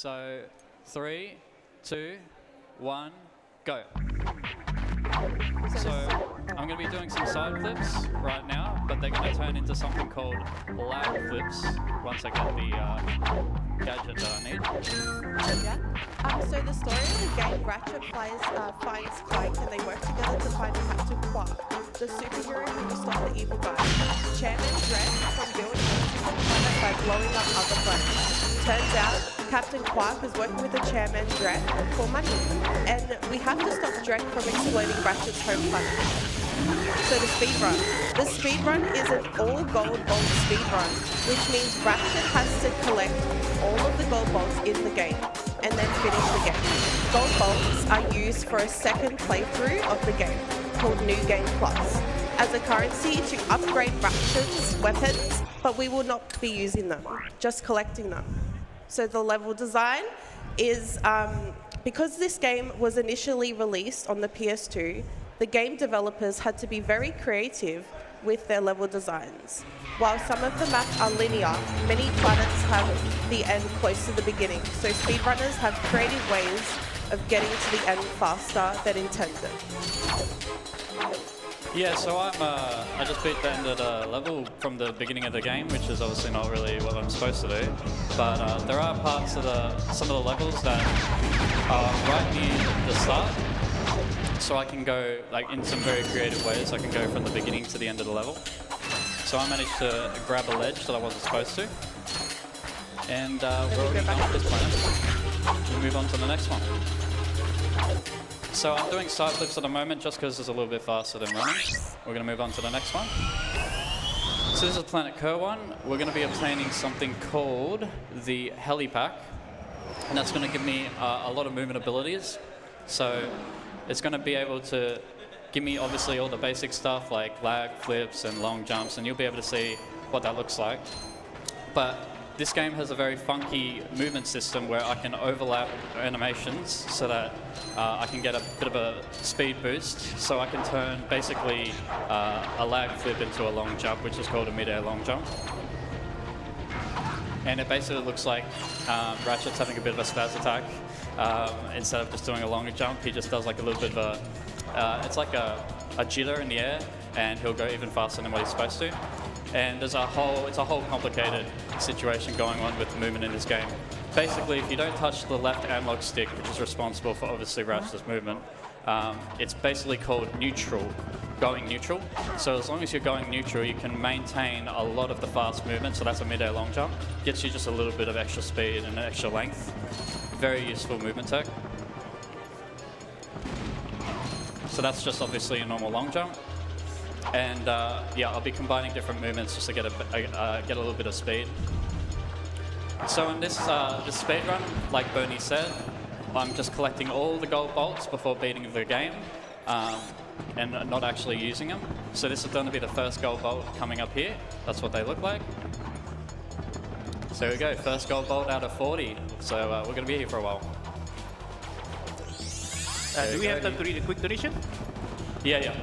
So 3, 2, 1, go. So I'm going to be doing some side flips right now, but they're going to turn into something called lag flips once I get the gadget that I need. Yeah. So the story of the game, Ratchet finds Clank and they work together to find Captain Quark, the superhero who will stop the evil guy. Chairman Dredd from building the planet by blowing up other planets. Turns out, Captain Quark is working with the Chairman Dredd for money, and we have to stop Dredd from exploiting Ratchet's home planet. So the speedrun. The speedrun is an all-gold bolt speedrun, which means Ratchet has to collect all of the gold bolts in the game and then finish the game. Gold bolts are used for a second playthrough of the game, called New Game Plus, as a currency to upgrade Ratchet's weapons, but we will not be using them, just collecting them. So the level design is, because this game was initially released on the PS2, the game developers had to be very creative with their level designs. While some of the maps are linear, many planets have the end close to the beginning, so speedrunners have creative ways of getting to the end faster than intended. Yeah, so I just beat the end of the level from the beginning of the game, which is obviously not really what I'm supposed to do. But there are parts of some of the levels that are right near the start. So I can go, like, in some very creative ways, I can go from the beginning to the end of the level. So I managed to grab a ledge that I wasn't supposed to. And we're already done with this planet. We'll move on to the next one. So I'm doing side flips at the moment just because it's a little bit faster than running. We're going to move on to the next one. So this is Planet Kerwan. We're going to be obtaining something called the Heli Pack. And that's going to give me a lot of movement abilities. So it's going to be able to give me obviously all the basic stuff like lag flips and long jumps, and you'll be able to see what that looks like. But this game has a very funky movement system where I can overlap animations so that I can get a bit of a speed boost. So I can turn basically a lag flip into a long jump, which is called a mid-air long jump. And it basically looks like Ratchet's having a bit of a spaz attack. Instead of just doing a longer jump, he just does like a little bit of it's like a jitter in the air, and he'll go even faster than what he's supposed to. And it's a whole complicated situation going on with the movement in this game. Basically, if you don't touch the left analog stick, which is responsible for obviously Ratchet's movement, it's basically called neutral, going neutral. So as long as you're going neutral, you can maintain a lot of the fast movement. So that's a mid-air long jump. Gets you just a little bit of extra speed and extra length. Very useful movement tech. So that's just obviously a normal long jump. And yeah, I'll be combining different movements just to get a little bit of speed. So in this speed run, like Bernie said, I'm just collecting all the gold bolts before beating the game, and not actually using them. So this is going to be the first gold bolt coming up here. That's what they look like. So here we go, first gold bolt out of 40. So we're going to be here for a while. Do we have time to read a quick donation? Yeah.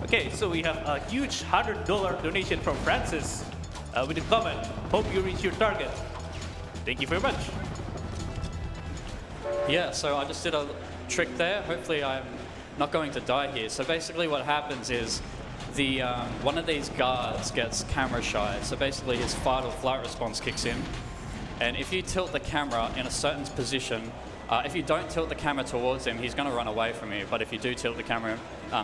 Okay, so we have a huge $100 donation from Francis with a comment, "Hope you reach your target." Thank you very much. Yeah, so I just did a trick there. Hopefully I'm not going to die here. So basically what happens is one of these guards gets camera shy. So basically his fight or flight response kicks in. And if you tilt the camera in a certain position, if you don't tilt the camera towards him, he's going to run away from you. But if you do tilt the camera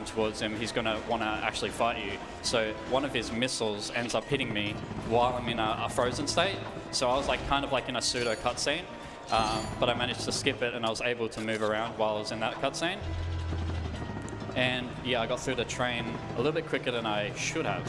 towards him, he's going to want to actually fight you. So one of his missiles ends up hitting me while I'm in a frozen state. So I was like kind of like in a pseudo cutscene, but I managed to skip it and I was able to move around while I was in that cutscene. And yeah, I got through the train a little bit quicker than I should have.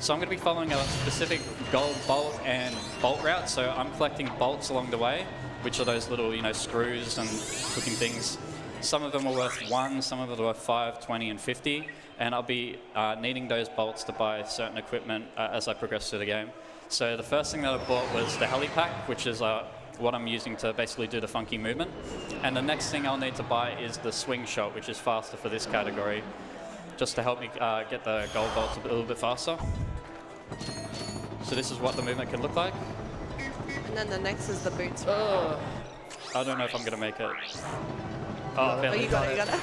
So I'm going to be following a specific gold bolt and bolt route. So I'm collecting bolts along the way, which are those little, screws and hooking things. Some of them are worth 1, some of them are worth 5, 20, and 50. And I'll be needing those bolts to buy certain equipment as I progress through the game. So the first thing that I bought was the Heli Pack, which is what I'm using to basically do the funky movement. And the next thing I'll need to buy is the Swing Shot, which is faster for this category, just to help me get the gold bolts a little bit faster. So this is what the movement can look like. and then the next is the boots. I don't know if I'm gonna make it. Oh, Oh, barely. you got it, you got it.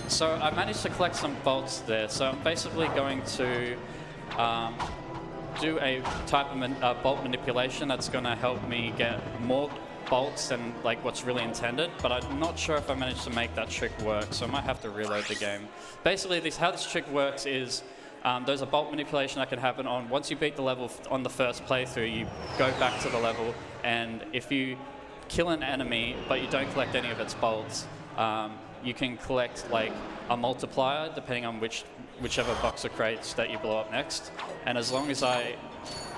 So I managed to collect some bolts there. So I'm basically going to do a type of bolt manipulation that's going to help me get more bolts than like what's really intended. But I'm not sure if I managed to make that trick work. So I might have to reload the game. Basically, how this trick works is there's a bolt manipulation that can happen on once you beat the level on the first playthrough. You go back to the level, and if you kill an enemy but you don't collect any of its bolts, you can collect like a multiplier depending on whichever box of crates that you blow up next. And as long as I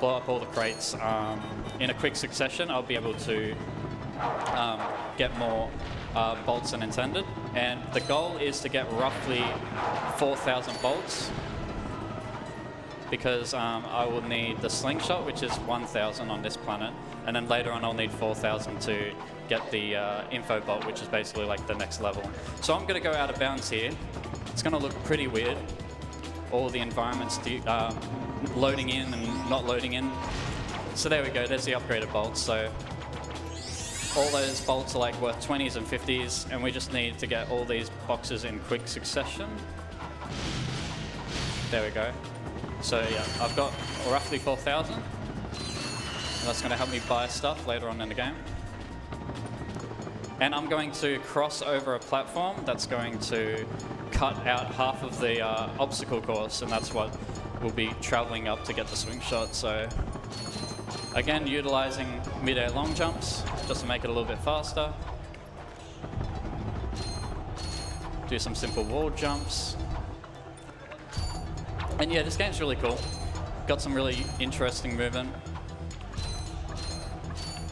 blow up all the crates in a quick succession, I'll be able to get more bolts than intended. And the goal is to get roughly 4,000 bolts, because I will need the slingshot, which is 1,000 on this planet, and then later on I'll need 4,000 to get the info bolt, which is basically like the next level. So I'm going to go out of bounds here. It's going to look pretty weird. All the environments loading in and not loading in. So there we go, there's the upgraded bolts. So all those bolts are like worth 20s and 50s, and we just need to get all these boxes in quick succession. There we go. So yeah, I've got roughly 4,000. That's going to help me buy stuff later on in the game. And I'm going to cross over a platform that's going to cut out half of the obstacle course, and that's what we'll be traveling up to get the swing shot. So again, utilizing mid-air long jumps just to make it a little bit faster. Do some simple wall jumps. And yeah, this game's really cool. Got some really interesting movement.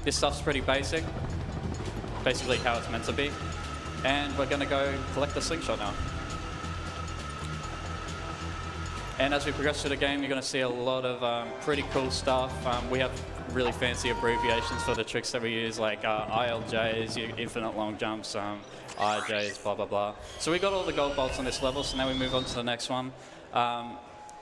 This stuff's pretty basic. Basically how it's meant to be. And we're gonna go collect the slingshot now. And as we progress through the game, you're gonna see a lot of pretty cool stuff. We have really fancy abbreviations for the tricks that we use, like ILJs, infinite long jumps, IJs, blah, blah, blah. So we got all the gold bolts on this level, so now we move on to the next one.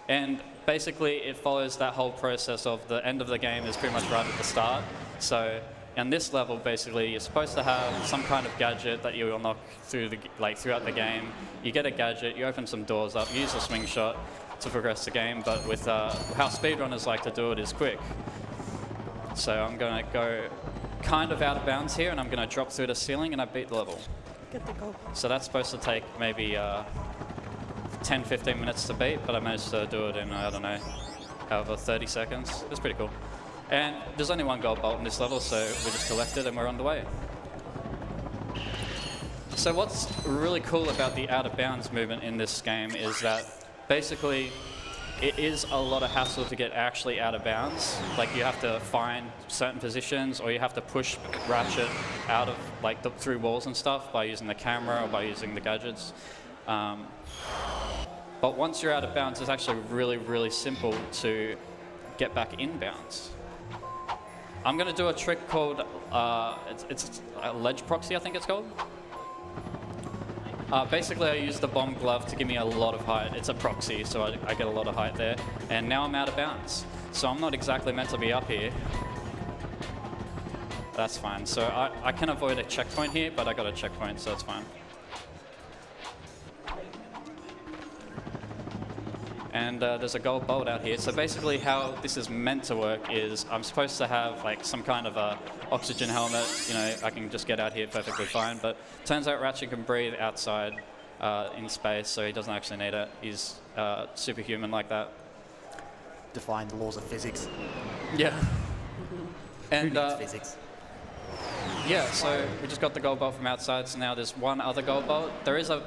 And basically it follows that whole process of the end of the game is pretty much right at the start. So in this level, basically, you're supposed to have some kind of gadget that you unlock throughout the game. You get a gadget, you open some doors up, use the swing shot to progress the game, but with how speedrunners like to do it is quick. So I'm going to go kind of out of bounds here, and I'm going to drop through the ceiling, and I beat the level. Get the goal. So that's supposed to take maybe 10-15 minutes to beat, but I managed to do it in, I don't know, however, 30 seconds. It's pretty cool. And there's only one gold bolt in this level, so we just collect it and we're on the way. So what's really cool about the out of bounds movement in this game is that basically it is a lot of hassle to get actually out of bounds. Like you have to find certain positions, or you have to push Ratchet out of through walls and stuff by using the camera or by using the gadgets. But once you're out of bounds, it's actually really, really simple to get back in bounds. I'm going to do a trick called, it's a ledge proxy, I think it's called. Basically, I use the bomb glove to give me a lot of height. It's a proxy, so I get a lot of height there. And now I'm out of bounds. So I'm not exactly meant to be up here. That's fine. So I can avoid a checkpoint here, but I got a checkpoint, so it's fine. And there's a gold bolt out here. So basically how this is meant to work is I'm supposed to have like some kind of a oxygen helmet. You know, I can just get out here perfectly fine. But turns out Ratchet can breathe outside in space, so he doesn't actually need it. He's superhuman like that. Defying the laws of physics. Yeah. Who needs physics? Yeah, so we just got the gold bolt from outside, so now there's one other gold bolt. There is a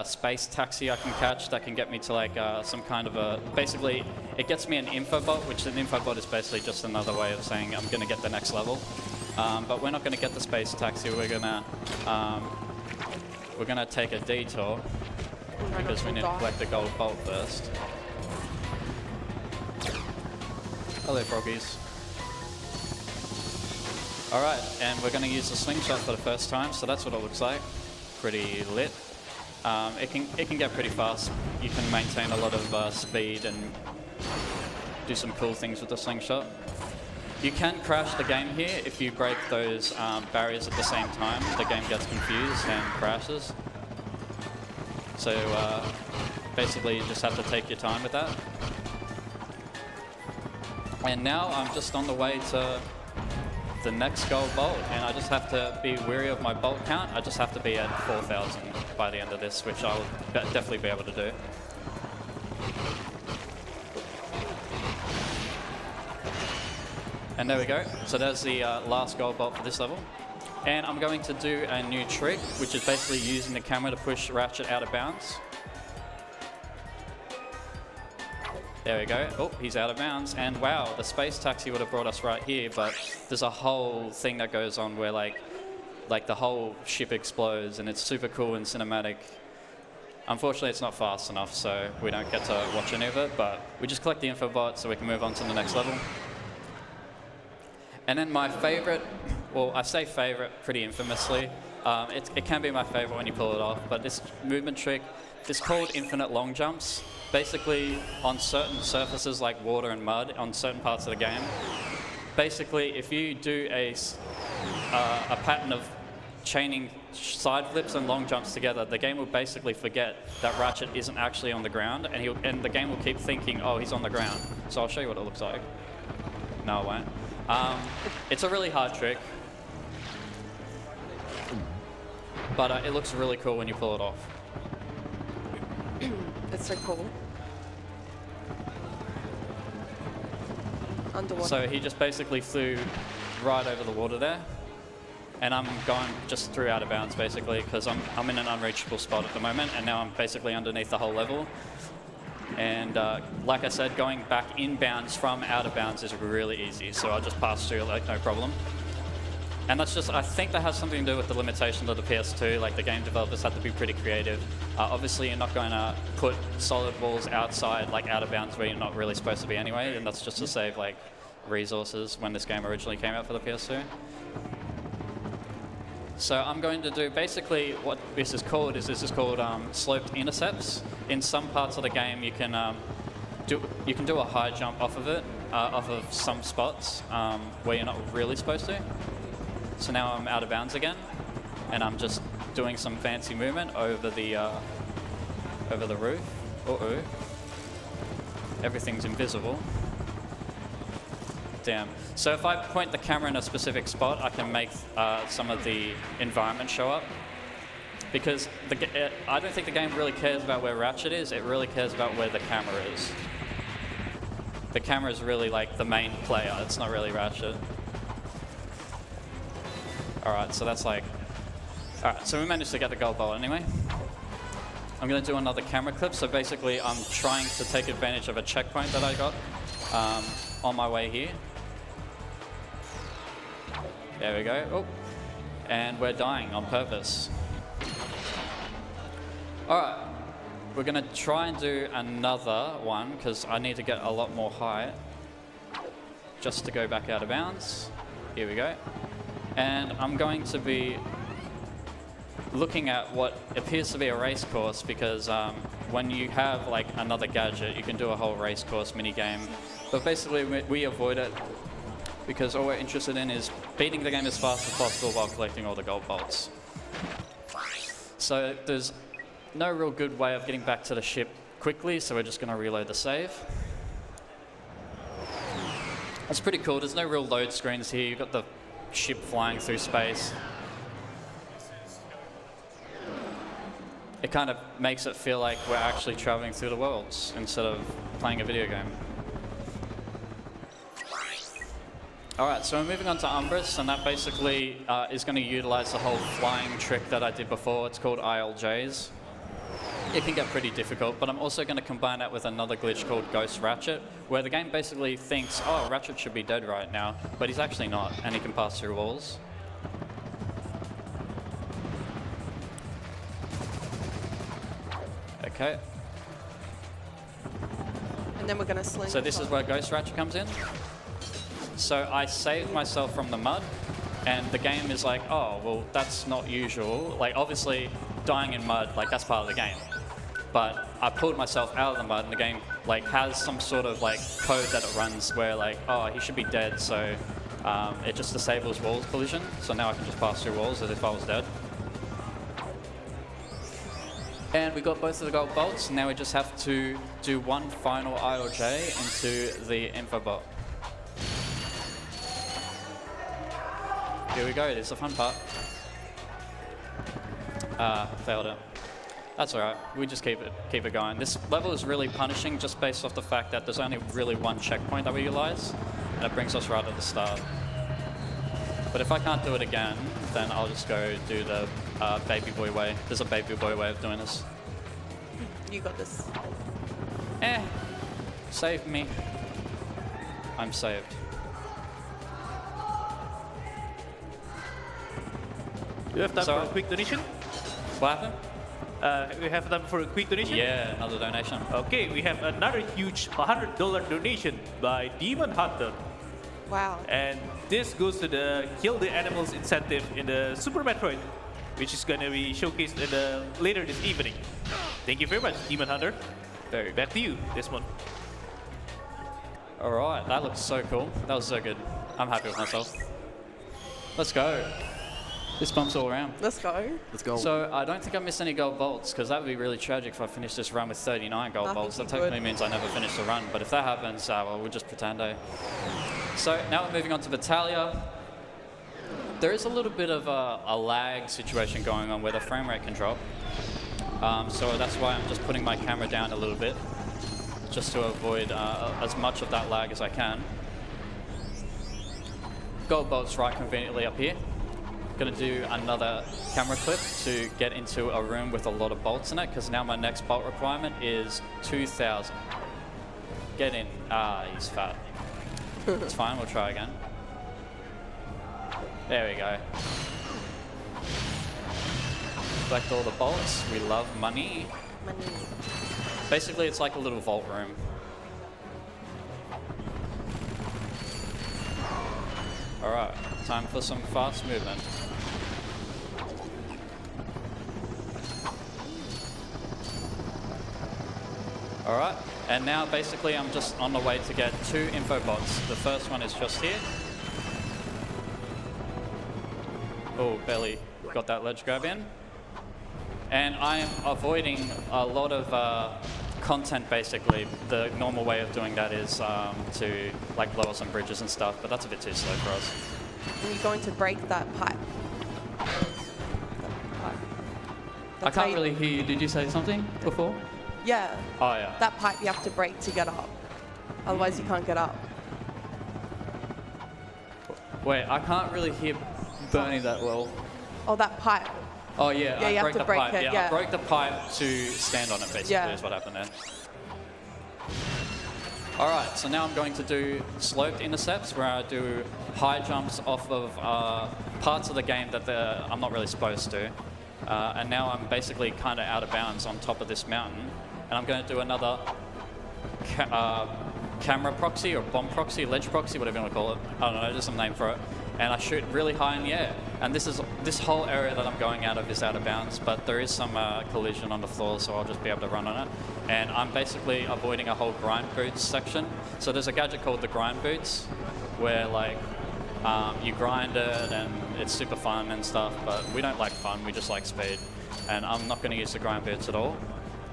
space taxi I can catch that can get me to some kind of a... Basically, it gets me an info bolt, which an info bolt is basically just another way of saying I'm going to get the next level. But we're not going to get the space taxi. We're going to take a detour because we need to collect the gold bolt first. Hello, froggies. All right, and we're going to use the slingshot for the first time, so that's what it looks like. Pretty lit. It can get pretty fast. You can maintain a lot of speed and do some cool things with the slingshot. You can crash the game here if you break those barriers at the same time. The game gets confused and crashes. So basically you just have to take your time with that. And now I'm just on the way to the next gold bolt, and I just have to be wary of my bolt count. I just have to be at 4,000 by the end of this, which I'll definitely be able to do. And there we go. So there's the last gold bolt for this level. And I'm going to do a new trick, which is basically using the camera to push Ratchet out of bounds. There we go. Oh, he's out of bounds. And wow, the space taxi would have brought us right here, but there's a whole thing that goes on where like the whole ship explodes, and it's super cool and cinematic. Unfortunately, it's not fast enough, so we don't get to watch any of it, but we just collect the info bot so we can move on to the next level. And then my favorite, well, I say favorite pretty infamously. It can be my favorite when you pull it off, but this movement trick is called infinite long jumps. Basically, on certain surfaces like water and mud, on certain parts of the game, basically, if you do a pattern of chaining side flips and long jumps together, the game will basically forget that Ratchet isn't actually on the ground, and the game will keep thinking, oh, he's on the ground. So I'll show you what it looks like. No, it won't. It's a really hard trick, but it looks really cool when you pull it off. It's so cool. Underwater. So he just basically flew right over the water there, and I'm going just through out of bounds basically because I'm in an unreachable spot at the moment, and now I'm basically underneath the whole level. And like I said, going back inbounds from out of bounds is really easy, so I'll just pass through like no problem. And that's just, I think that has something to do with the limitations of the PS2, like the game developers had to be pretty creative. Obviously you're not going to put solid walls outside, like out of bounds where you're not really supposed to be anyway, and that's just to save like resources when this game originally came out for the PS2. So I'm going to do basically what this is called sloped intercepts. In some parts of the game, you can do a high jump off of it, off of some spots where you're not really supposed to. So now I'm out of bounds again, and I'm just doing some fancy movement over the roof. Uh-oh, everything's invisible. Damn. So if I point the camera in a specific spot, I can make some of the environment show up. Because I don't think the game really cares about where Ratchet is, it really cares about where the camera is. The camera is really like the main player, it's not really Ratchet. Alright, so that's like... Alright, so we managed to get the gold bolt anyway. I'm going to do another camera clip, so basically I'm trying to take advantage of a checkpoint that I got on my way here. There we go. Oh. And we're dying on purpose. Alright, we're going to try and do another one because I need to get a lot more height just to go back out of bounds. Here we go. And I'm going to be looking at what appears to be a race course because when you have like another gadget, you can do a whole race course mini game. But basically we avoid it because all we're interested in is beating the game as fast as possible while collecting all the gold bolts. So there's no real good way of getting back to the ship quickly, so we're just going to reload the save. That's pretty cool. There's no real load screens here. You've got the ship flying through space. It kind of makes it feel like we're actually traveling through the worlds instead of playing a video game. Alright, so we're moving on to Umbrus, and that basically is going to utilize the whole flying trick that I did before. It's called ILJs. It can get pretty difficult, but I'm also going to combine that with another glitch called Ghost Ratchet, where the game basically thinks, oh, Ratchet should be dead right now, but he's actually not, and he can pass through walls. Okay. And then we're going to sling. So this is where Ghost Ratchet comes in. So I saved myself from the mud, and the game is like, oh, well, that's not usual. Like, obviously, dying in mud, like, that's part of the game. But I pulled myself out of the mud, and the game like has some sort of like code that it runs where like, oh, he should be dead, so it just disables walls collision. So now I can just pass through walls as if I was dead. And we got both of the gold bolts. Now we just have to do one final ILJ into the info bot. Here we go, this is the fun part. Failed it. That's alright, we just keep it going. This level is really punishing just based off the fact that there's only really one checkpoint that we utilize, and it brings us right at the start. But if I can't do it again, then I'll just go do the baby boy way. There's a baby boy way of doing this. You got this. Save me. I'm saved. Do you have time for a quick donation? What happened? We have time for a quick donation? Yeah, another donation. Okay, we have another huge $100 donation by Demon Hunter. Wow. And this goes to the Kill the Animals incentive in the Super Metroid, which is going to be showcased later this evening. Thank you very much, Demon Hunter. Back to you, Dezmone. All right, that looks so cool. That was so good. I'm happy with myself. Let's go. This bumps all around. Let's go. Let's go. So I don't think I missed any gold bolts, because that would be really tragic if I finished this run with 39 gold bolts. That technically means I never finished the run, but if that happens, well, we'll just pretend, eh? So now we're moving on to Battaglia. There is a little bit of a lag situation going on where the frame rate can drop. So that's why I'm just putting my camera down a little bit, just to avoid as much of that lag as I can. Gold bolts right conveniently up here. Going to do another camera clip to get into a room with a lot of bolts in it, because now my next bolt requirement is 2,000. Get in. He's fat. It's fine, we'll try again. There we go. Collect all the bolts. We love money. Money. Basically, it's like a little vault room. Alright, time for some fast movement. Alright, and now basically I'm just on the way to get 2 info bots. The first one is just here. Oh, barely got that ledge grab in. And I am avoiding a lot of content basically. The normal way of doing that is to like blow up some bridges and stuff, but that's a bit too slow for us. And you're going to break that pipe. I can't really hear you. Did you say something before? Yeah. Oh, yeah. That pipe you have to break to get up. Otherwise you can't get up. Wait, I can't really hear Bernie that well. Oh, that pipe. Oh, yeah, Yeah, you I have broke to the break pipe. it, Yeah, yeah. I broke the pipe to stand on it, basically, Yeah. is what happened there. All right, so now I'm going to do sloped intercepts, where I do high jumps off of parts of the game that I'm not really supposed to. And now I'm basically kind of out of bounds on top of this mountain. And I'm going to do another camera proxy or bomb proxy, ledge proxy, whatever you want to call it. I don't know, there's some name for it. And I shoot really high in the air. And this whole area that I'm going out of is out of bounds, but there is some collision on the floor, so I'll just be able to run on it. And I'm basically avoiding a whole grind boots section. So there's a gadget called the grind boots, where like you grind it and it's super fun and stuff, but we don't like fun, we just like speed. And I'm not going to use the grind boots at all.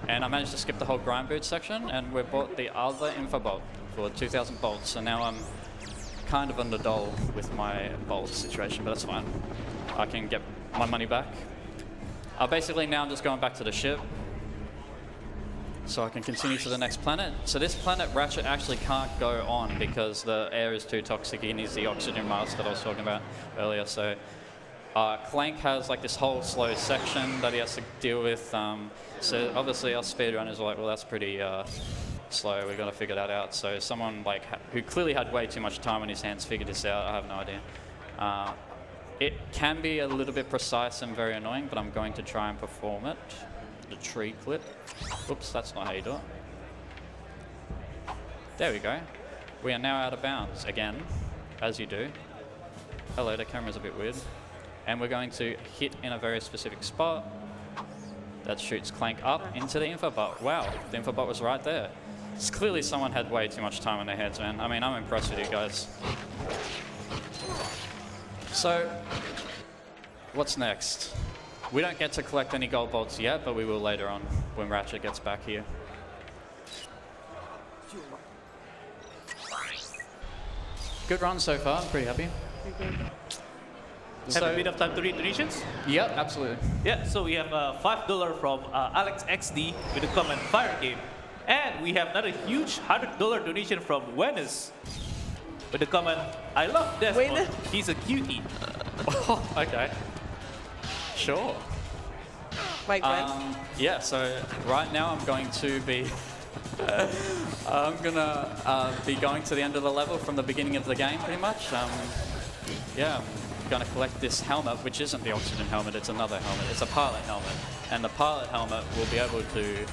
And I managed to skip the whole grind boot section, and we bought the other info bolt for 2,000 bolts. So now I'm kind of under dole with my bolt situation, but that's fine. I can get my money back. Basically now I'm just going back to the ship, so I can continue to the next planet. So this planet, Ratchet actually can't go on because the air is too toxic. He needs the oxygen mask that I was talking about earlier. So Clank has like this whole slow section that he has to deal with. So obviously our speedrunners are like, well, that's pretty slow. We've got to figure that out. So someone like who clearly had way too much time on his hands figured this out. I have no idea. It can be a little bit precise and very annoying, but I'm going to try and perform it. The tree clip. Oops, that's not how you do it. There we go. We are now out of bounds again, as you do. Hello, the camera's a bit weird. And we're going to hit in a very specific spot that shoots Clank up into the info bot. Wow, the info bot was right there. It's clearly someone had way too much time on their hands, man. I mean, I'm impressed with you guys. So, what's next? We don't get to collect any gold bolts yet, but we will later on when Ratchet gets back here. Good run so far, I'm pretty happy. Have a bit of time to read donations? Yep, absolutely. Yeah, so we have $5 from Alex XD with the comment Fire Game. And we have another huge $100 donation from Wenus with the comment, I love Dezmone, he's a cutie. Oh, okay. Sure. Wait, when? Yeah, so right now I'm going to be I'm gonna be going to the end of the level from the beginning of the game, pretty much. Yeah, I'm gonna collect this helmet, which isn't the oxygen helmet, it's another helmet. It's a pilot helmet, and the pilot helmet will be able to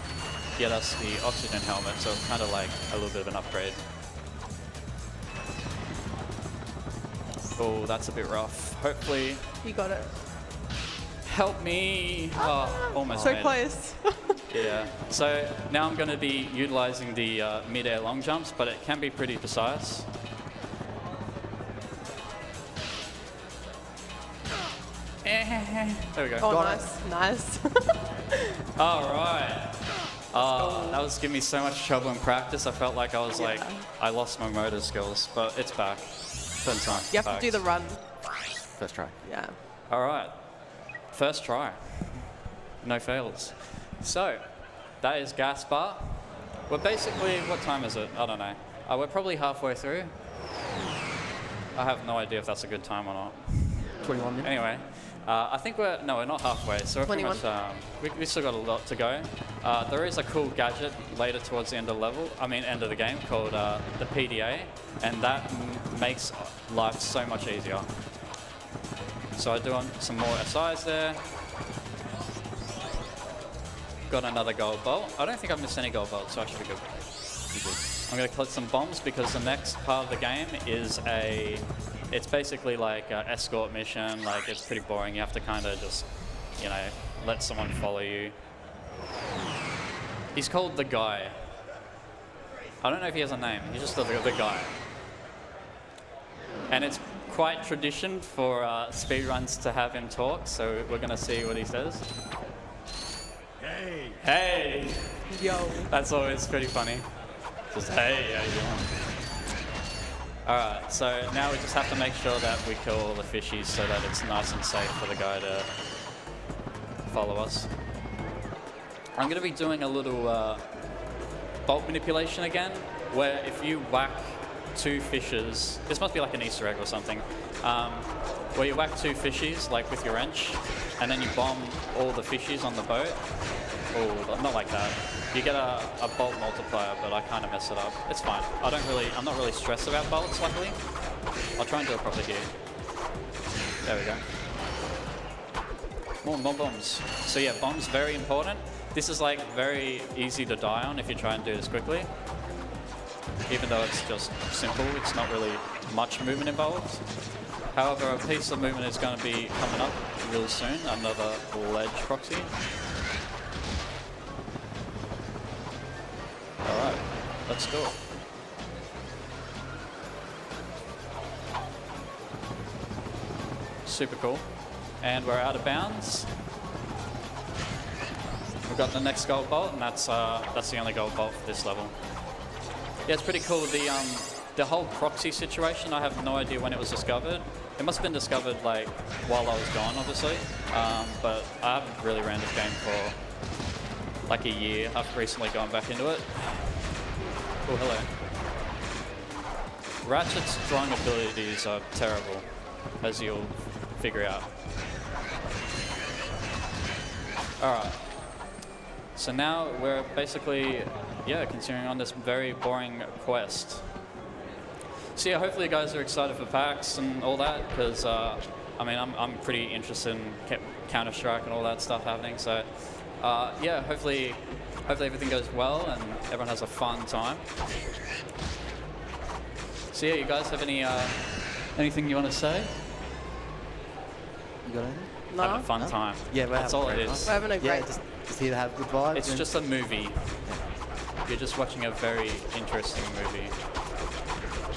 get us the oxygen helmet, so it's kind of like a little bit of an upgrade. Oh, that's a bit rough. Hopefully, You got it. help me. Oh, almost So made it. close. Yeah, so now I'm going to be utilizing the mid-air long jumps, but it can be pretty precise. There we go. Oh, nice. All right. That was giving me so much trouble in practice. I felt like I was like, I lost my motor skills, but it's back. Third time. You have to do the run. First try. Yeah. All right. First try. No fails. So, that is gas bar. We're basically, what time is it? I don't know. We're probably halfway through. I have no idea if that's a good time or not. 21 minutes. Anyway, I think we're not halfway, so we're pretty 21. much, we still got a lot to go. There is a cool gadget later towards the end of the level, end of the game, called the PDA, and that makes life so much easier. So I do some more SIs there. Got another gold bolt. I don't think I've missed any gold bolts, so I should be good. I'm going to collect some bombs because the next part of the game is it's basically like an escort mission. Like, it's pretty boring. You have to kind of just, let someone follow you. He's called the Guy. I don't know if he has a name. He's just the Guy. And it's quite tradition for speedruns to have him talk, so we're going to see what he says. Hey! Hey! Yo. That's always pretty funny. Just, hey, how you doing? Alright, so now we just have to make sure that we kill all the fishies so that it's nice and safe for the guy to follow us. I'm going to be doing a little bolt manipulation again, where if you whack two fishes, this must be like an Easter egg or something, where you whack two fishies, like with your wrench, and then you bomb all the fishies on the boat. Oh, not like that. You get a bolt multiplier, but I kind of mess it up. It's fine. I'm not really stressed about bolts, luckily. I'll try and do it properly here. There we go. More bombs. So yeah, bombs, very important. This is like very easy to die on if you try and do this quickly. Even though it's just simple, it's not really much movement involved. However, a piece of movement is going to be coming up really soon, another ledge proxy. Alright, let's go. Super cool. And we're out of bounds. We've got the next gold bolt, and that's the only gold bolt for this level. Yeah, it's pretty cool. The whole proxy situation, I have no idea when it was discovered. It must have been discovered like while I was gone, obviously. But I haven't really ran this game for like a year. I've recently gone back into it. Oh, hello. Ratchet's drawing abilities are terrible, as you'll figure out. Alright. So now we're basically, continuing on this very boring quest. So yeah, hopefully you guys are excited for PAX and all that, because I'm pretty interested in Counter-Strike and all that stuff happening. So hopefully everything goes well and everyone has a fun time. So yeah, you guys have anything you want to say? You got anything? No. Have a fun time. Yeah, that's all it is. We're having a great Just here to have good vibes. It's just a movie. You're just watching a very interesting movie.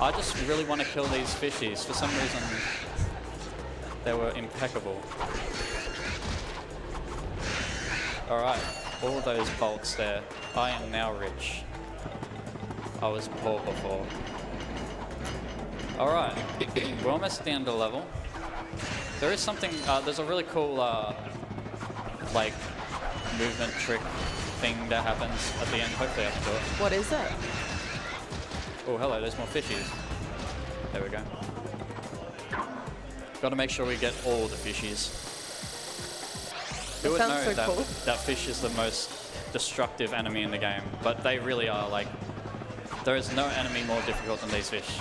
I just really want to kill these fishies. For some reason, they were impeccable. Alright, all those bolts there. I am now rich. I was poor before. Alright, we're almost at the end of the level. There is something, there's a really cool, like, movement trick thing that happens at the end. Hopefully I can do it. What is it? Oh, hello, there's more fishies. There we go. Got to make sure we get all the fishies. Who would sounds know so that, cool. that fish is the most destructive enemy in the game, but they really are. Like, there is no enemy more difficult than these fish.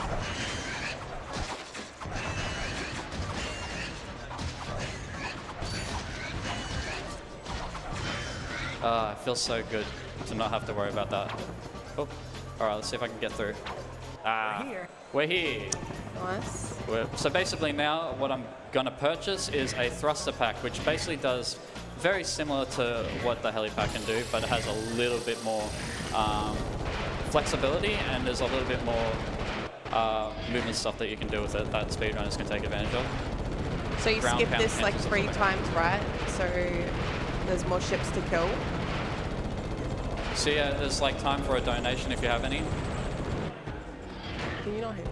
It feels so good to not have to worry about that. Oh, all right, let's see if I can get through. We're here. Nice. So basically now what I'm going to purchase is a thruster pack, which basically does very similar to what the heli pack can do, but it has a little bit more flexibility, and there's a little bit more movement stuff that you can do with it that speedrunners can take advantage of. So you Ground skip pound this like engines or 3 something. times, right? So there's more ships to kill. So yeah, there's like time for a donation if you have any. Can you not hear?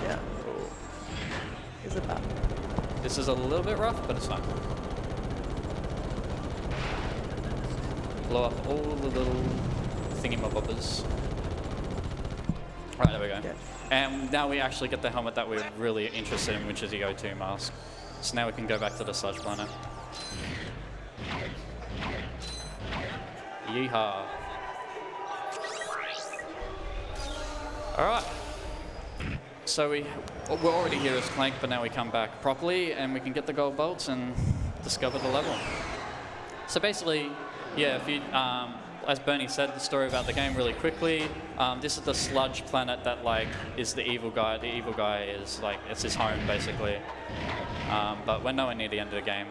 Yeah. Is it bad? This is a little bit rough, but it's fine. Blow up all the little thingy-mabobbers. Right, there we go. Yeah. And now we actually get the helmet that we're really interested in, which is the O2 mask. So now we can go back to the sludge planet. Yeehaw. Alright. So we're already here as Clank, but now we come back properly and we can get the gold bolts and discover the level. So basically, yeah, if you, as Bernie said, the story about the game really quickly. This is the sludge planet that like is the evil guy. The evil guy is like, it's his home basically. But we're nowhere near the end of the game.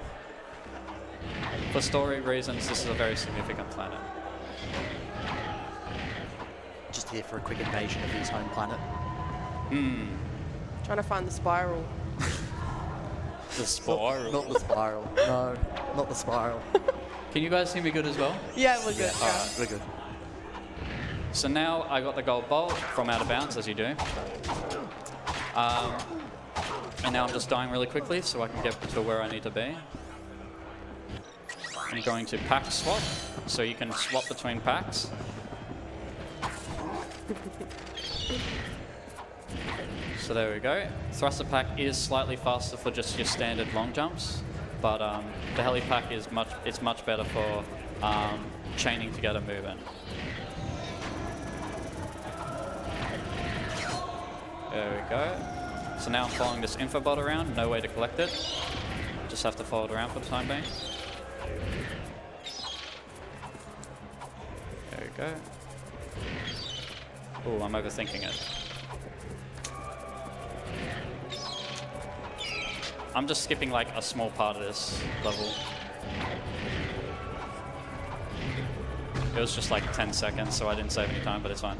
For story reasons, this is a very significant planet. Just here for a quick invasion of his home planet. Trying to find the spiral. The spiral. Not the spiral. No, not the spiral. Can you guys hear me good as well? Yeah, we're good. All right. We're good. So now I got the gold bolt from out of bounds, as you do. And now I'm just dying really quickly so I can get to where I need to be. I'm going to pack swap, so you can swap between packs. So there we go. Thruster pack is slightly faster for just your standard long jumps, but the heli pack is much better for chaining together movement. There we go. So now I'm following this info bot around, no way to collect it. Just have to follow it around for the time being. There we go. Oh, I'm overthinking it. I'm just skipping like a small part of this level. It was just like 10 seconds, so I didn't save any time, but it's fine.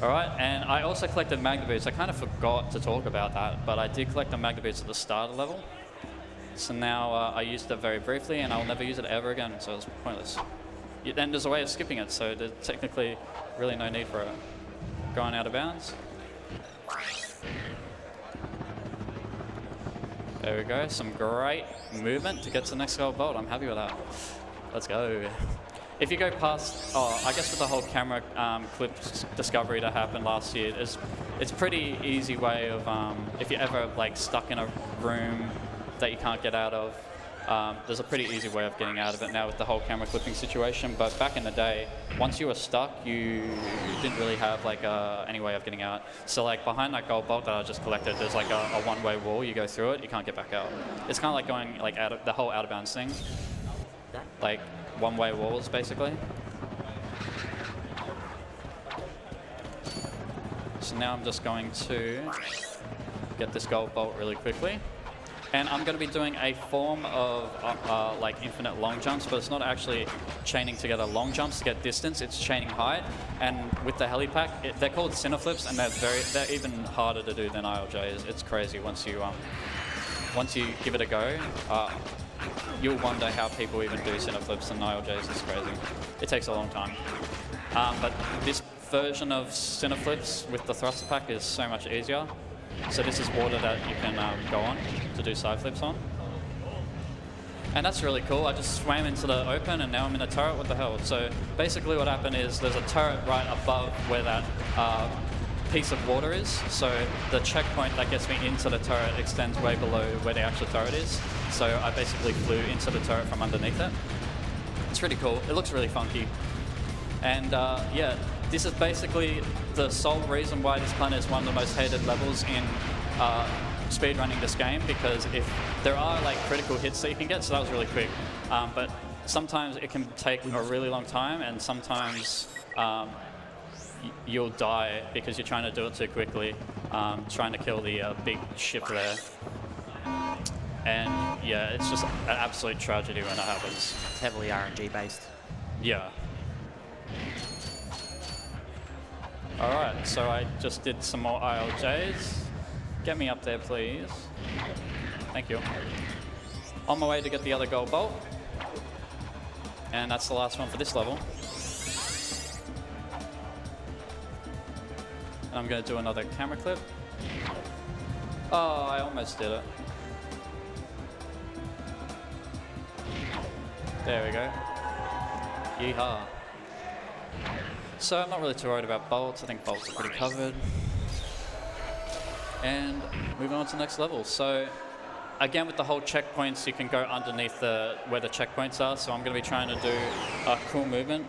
Alright, and I also collected magnet boots. I kind of forgot to talk about that, but I did collect the magnet boots at the start of the level. So now I used it very briefly, and I'll never use it ever again, so it's pointless. Then there's a way of skipping it, so there's technically really no need for it. Going out of bounds. There we go, some great movement to get to the next gold bolt. I'm happy with that. Let's go. If you go past, I guess with the whole camera clip discovery that happened last year, it's pretty easy way of, if you're ever like stuck in a room that you can't get out of, there's a pretty easy way of getting out of it now with the whole camera clipping situation. But back in the day, once you were stuck, you didn't really have like any way of getting out. So like behind that gold bolt that I just collected, there's like a one-way wall. You go through it, you can't get back out. It's kind of like going like out of the whole out of bounds thing, like one-way walls basically. So now I'm just going to get this gold bolt really quickly. And I'm going to be doing a form of like infinite long jumps, but it's not actually chaining together long jumps to get distance. It's chaining height. And with the helipack, they're called cineflips, and they're even harder to do than ILJs. It's crazy once you give it a go. You'll wonder how people even do cineflips and ILJs. It's crazy. It takes a long time. But this version of cineflips with the thruster pack is so much easier. So this is water that you can go on to do side flips on. And that's really cool. I just swam into the open and now I'm in a turret. What the hell? So basically what happened is there's a turret right above where that piece of water is. So the checkpoint that gets me into the turret extends way below where the actual turret is. So I basically flew into the turret from underneath it. It's really cool. It looks really funky. And yeah, this is basically the sole reason why this planet is one of the most hated levels in speedrunning this game, because if there are like critical hits that you can get, so that was really quick, but sometimes it can take a really long time, and sometimes you'll die because you're trying to do it too quickly, trying to kill the big ship there. And yeah, it's just an absolute tragedy when it happens. It's heavily RNG based. Yeah. Alright, so I just did some more ILJs. Get me up there, please. Thank you. On my way to get the other gold bolt. And that's the last one for this level. And I'm going to do another camera clip. Oh, I almost did it. There we go. Yeehaw. So I'm not really too worried about bolts. I think bolts are pretty covered. And moving on to the next level. So again, with the whole checkpoints, you can go underneath where the checkpoints are. So I'm going to be trying to do a cool movement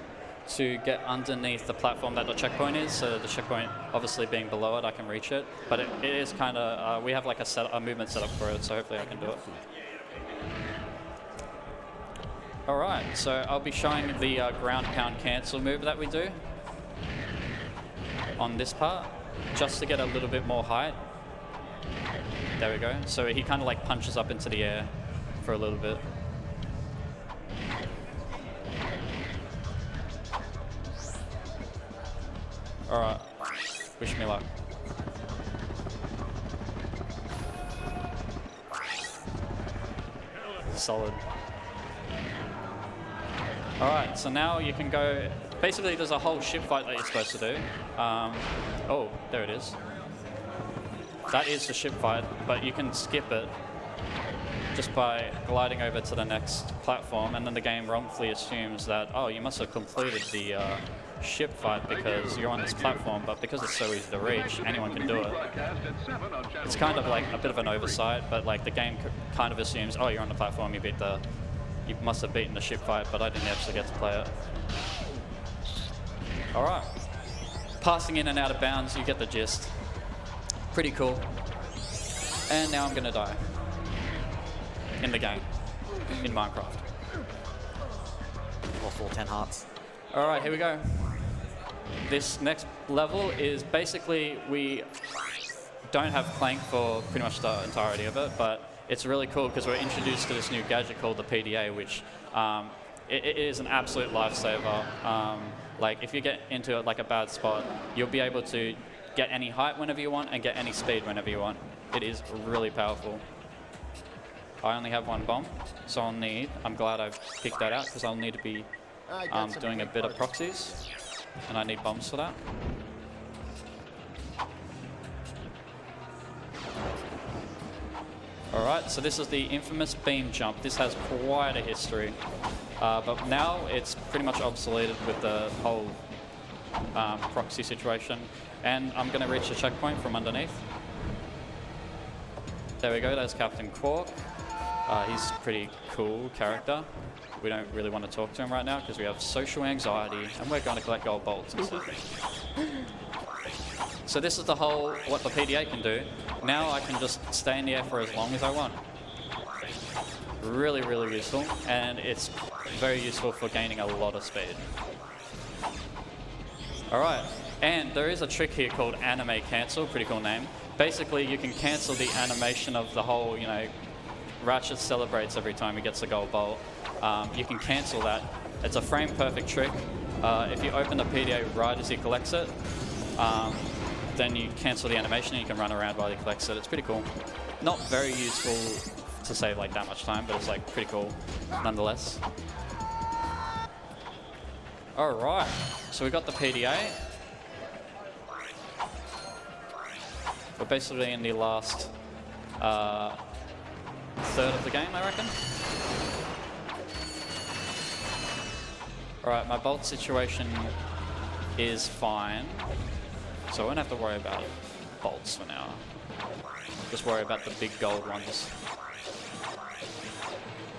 to get underneath the platform that the checkpoint is. So the checkpoint obviously being below it, I can reach it. But it is kind of, we have like a movement set up for it, so hopefully I can do it. Alright, so I'll be showing the ground pound cancel move that we do on this part, just to get a little bit more height. There we go. So he kind of like punches up into the air for a little bit. Alright, wish me luck. Solid. Alright, so now you can go, basically there's a whole ship fight that you're supposed to do. Oh, there it is. That is the ship fight, but you can skip it just by gliding over to the next platform, and then the game wrongfully assumes that, oh, you must have completed the ship fight because you're on this platform, but because it's so easy to reach, anyone can do it. It's kind of like a bit of an oversight, but like the game kind of assumes, oh, you're on the platform, you must have beaten the ship fight, but I didn't actually get to play it. Alright. Passing in and out of bounds, you get the gist. Pretty cool. And now I'm gonna die. In the game. In Minecraft. Lost all 10 hearts. Alright, here we go. This next level is basically, we don't have Clank for pretty much the entirety of it, but it's really cool because we're introduced to this new gadget called the PDA, which it is an absolute lifesaver. Like if you get into like a bad spot, you'll be able to get any height whenever you want and get any speed whenever you want. It is really powerful. I only have one bomb, so I'm glad I've picked that out because I'll need to be doing a bit of proxies, and I need bombs for that. Alright, so this is the infamous beam jump. This has quite a history, but now it's pretty much obsoleted with the whole proxy situation. And I'm going to reach the checkpoint from underneath. There we go, there's Captain Quark. He's a pretty cool character. We don't really want to talk to him right now because we have social anxiety and we're going to collect gold bolts instead. So this is the whole, what the PDA can do. Now I can just stay in the air for as long as I want. Really, really useful, and it's very useful for gaining a lot of speed. Alright, and there is a trick here called anime cancel, pretty cool name. Basically, you can cancel the animation of the whole, Ratchet celebrates every time he gets a gold bolt. You can cancel that. It's a frame perfect trick. If you open the PDA right as he collects it, then you cancel the animation and you can run around while he collects it. It's pretty cool. Not very useful to save like that much time, but it's like pretty cool nonetheless. All right, so we got the PDA. We're basically in the last third of the game, I reckon. All right, my bolt situation is fine, so I won't have to worry about bolts for now. Just worry about the big gold ones.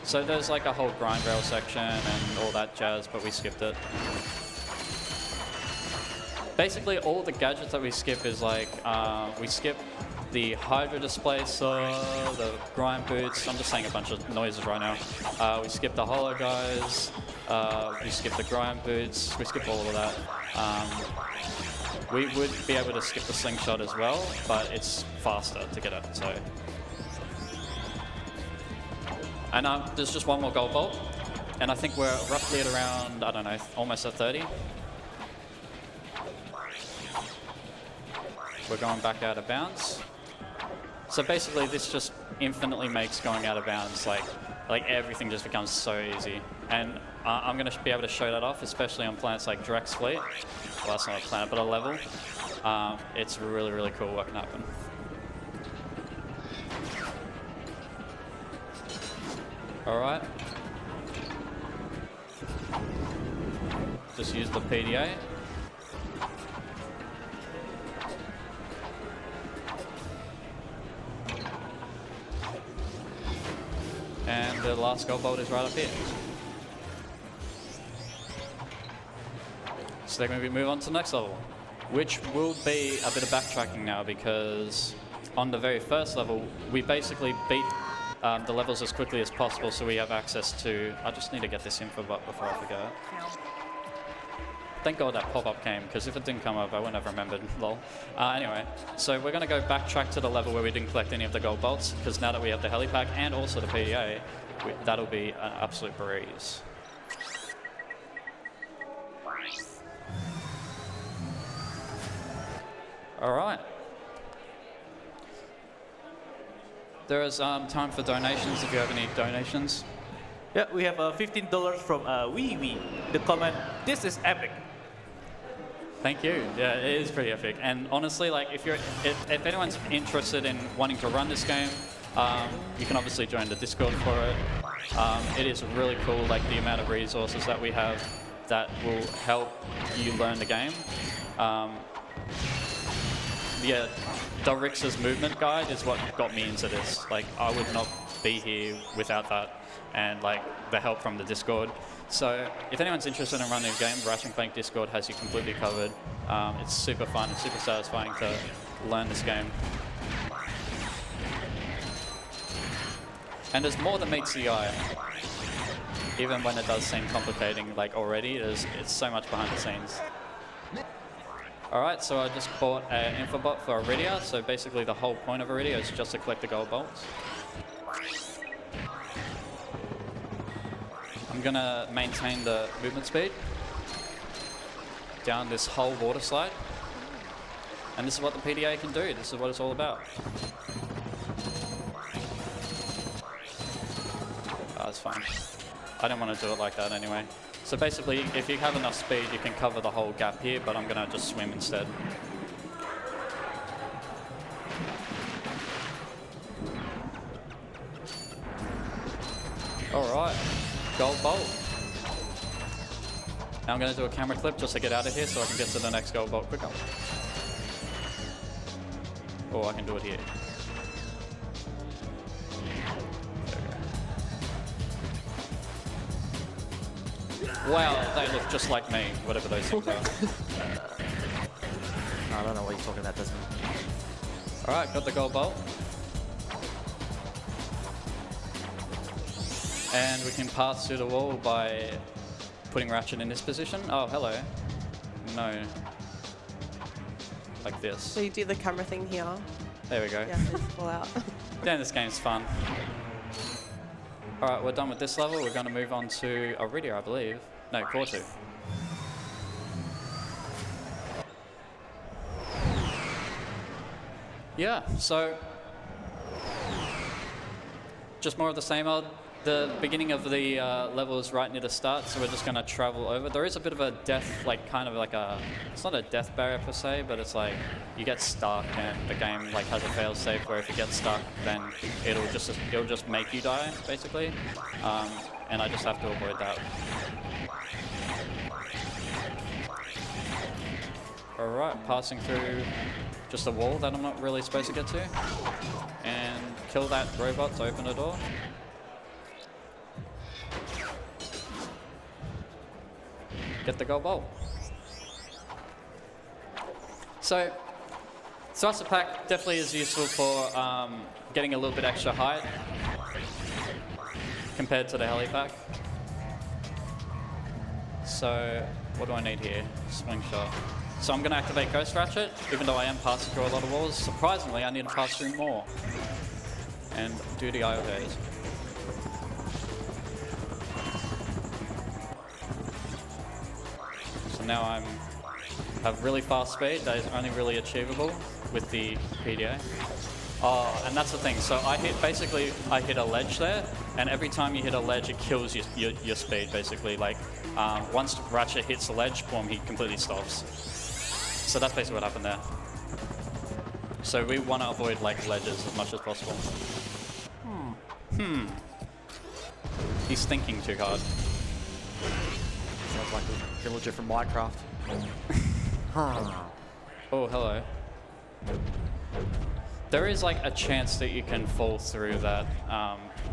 So there's like a whole grind rail section and all that jazz, but we skipped it. Basically, all the gadgets that we skip is like, we skip the Hydra displacer, the grind boots. I'm just saying a bunch of noises right now. We skip the holo guys. We skip the grind boots. We skip all of that. We would be able to skip the slingshot as well, but it's faster to get it. So, and there's just one more gold bolt, and I think we're roughly at around, I don't know, almost at 30. We're going back out of bounds. So basically, this just infinitely makes going out of bounds like everything just becomes so easy. And I'm going to be able to show that off, especially on planets like Drex Fleet. Well, that's not a planet, but a level. It's really, really cool what can happen. All right. Just use the PDA. And the last gold bolt is right up here. So then we move on to the next level, which will be a bit of backtracking now, because on the very first level, we basically beat the levels as quickly as possible, so we have access to... I just need to get this info bot before I forget it. Thank God that pop-up came, because if it didn't come up, I wouldn't have remembered, lol. Anyway, so we're going to go backtrack to the level where we didn't collect any of the gold bolts, because now that we have the helipack and also the PDA, that'll be an absolute breeze. All right. There is time for donations if you have any donations. Yeah, we have $15 from Wee Wee. The comment, "This is epic." Thank you. Yeah, it is pretty epic. And honestly, like if anyone's interested in wanting to run this game, you can obviously join the Discord for it. It is really cool, like the amount of resources that we have that will help you learn the game. Yeah, Delrix's movement guide is what got me into this. Like, I would not be here without that, and like the help from the Discord. So if anyone's interested in running a game, Ratchet Clank Discord has you completely covered. It's super fun and super satisfying to learn this game. And there's more than meets the eye. Even when it does seem complicating, like already, it's so much behind the scenes. Alright, so I just bought an infobot for Iridia. So basically the whole point of Iridia is just to collect the gold bolts. I'm gonna maintain the movement speed down this whole water slide. And this is what the PDA can do. This is what it's all about. That's fine. I didn't want to do it like that anyway. So basically, if you have enough speed, you can cover the whole gap here, but I'm gonna just swim instead. All right, gold bolt. Now I'm gonna do a camera clip just to get out of here so I can get to the next gold bolt quicker. Or I can do it here. Wow, they look just like me, whatever those things are. I don't know what you're talking about, Dezmone. All right, got the gold bolt. And we can pass through the wall by putting Ratchet in this position. Oh, hello. No. Like this. So you do the camera thing here. There we go. Yeah, just pull out. Damn, this game's fun. All right, we're done with this level. We're going to move on to Iridia, I believe. No, Core 2. Yeah, so just more of the same old. The beginning of the level is right near the start, so we're just going to travel over. There is a bit of a death, like kind of like a, it's not a death barrier per se, but it's like you get stuck and the game like has a fail safe where if you get stuck, then it'll just make you die basically, and I just have to avoid that. All right, passing through just a wall that I'm not really supposed to get to, and kill that robot to open the door. Get the gold bolt. So, Thruster Pack definitely is useful for getting a little bit extra height compared to the heli pack. So, what do I need here? Slingshot. So I'm going to activate Ghost Ratchet, even though I am passing through a lot of walls. Surprisingly, I need to pass through more and do the IO days. Now I have really fast speed that is only really achievable with the PDA. Oh, and that's the thing. So I hit a ledge there, and every time you hit a ledge, it kills your speed basically. Like once Ratchet hits the ledge, boom, he completely stops. So that's basically what happened there. So we want to avoid like ledges as much as possible. He's thinking too hard. Sounds like a villager from Minecraft. Oh, hello. There is like a chance that you can fall through that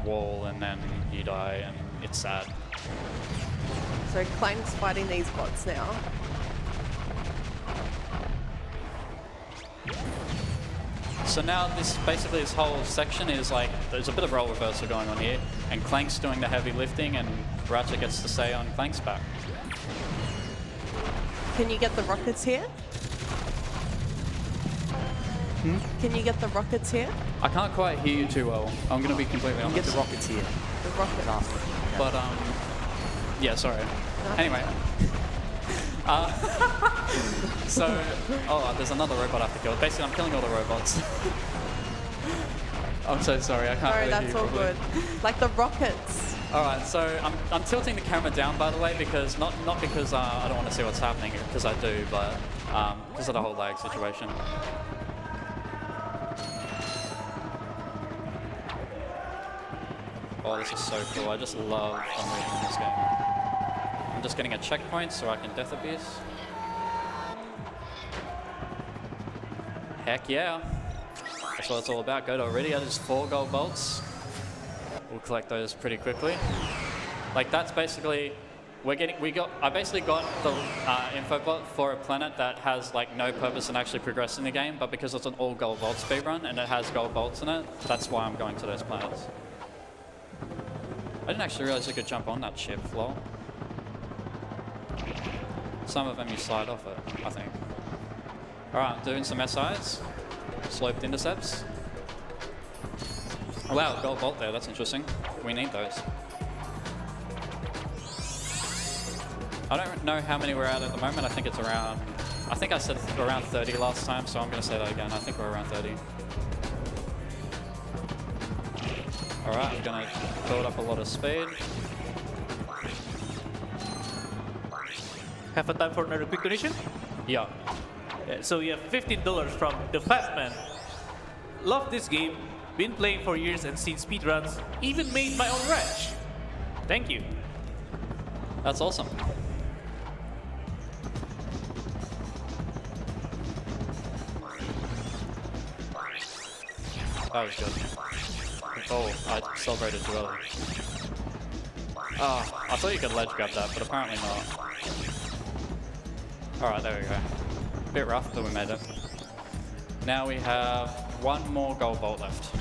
wall and then you die, and it's sad. So Clank's fighting these bots now. So now this whole section is like, there's a bit of role reversal going on here, and Clank's doing the heavy lifting and Ratchet gets to stay on Clank's back. Can you get the rockets here? Can you get the rockets here? I can't quite hear you too well. I'm going to be completely honest. Get the rockets here. The rockets. But, yeah, sorry. Anyway. So, oh, there's another robot I have to kill. Basically, I'm killing all the robots. I'm so sorry, I can't really that's hear you all properly. good. Like the rockets. All right, so I'm tilting the camera down, by the way, because not because I don't want to see what's happening, because I do, but because of the whole lag situation. Oh, this is so cool. I just love unloading in this game. I'm just getting a checkpoint so I can death abuse. Heck yeah. That's what it's all about. Go to Iridia, there's 4 gold bolts. We'll collect those pretty quickly. Like that's basically, I basically got the info bot for a planet that has like no purpose in actually progressing the game, but because it's an all gold vault speedrun and it has gold bolts in it, that's why I'm going to those planets. I didn't actually realize you could jump on that ship, lol. Some of them you slide off it, I think. Alright, doing some SIs. Sloped intercepts. Wow, gold bolt there, that's interesting. We need those. I don't know how many we're at the moment. I think it's around, I think I said around 30 last time, so I'm going to say that again. I think we're around 30. Alright, I'm going to build up a lot of speed. Have a time for another quick donation? Yeah. So you have $15 from the Fat Man. Love this game. Been playing for years and seen speedruns. Even made my own Ratchet. Thank you. That's awesome. That was good. Oh, I celebrated too early. Oh, I thought you could ledge grab that, but apparently not. Alright, there we go. Bit rough, but we made it. Now we have 1 more gold bolt left.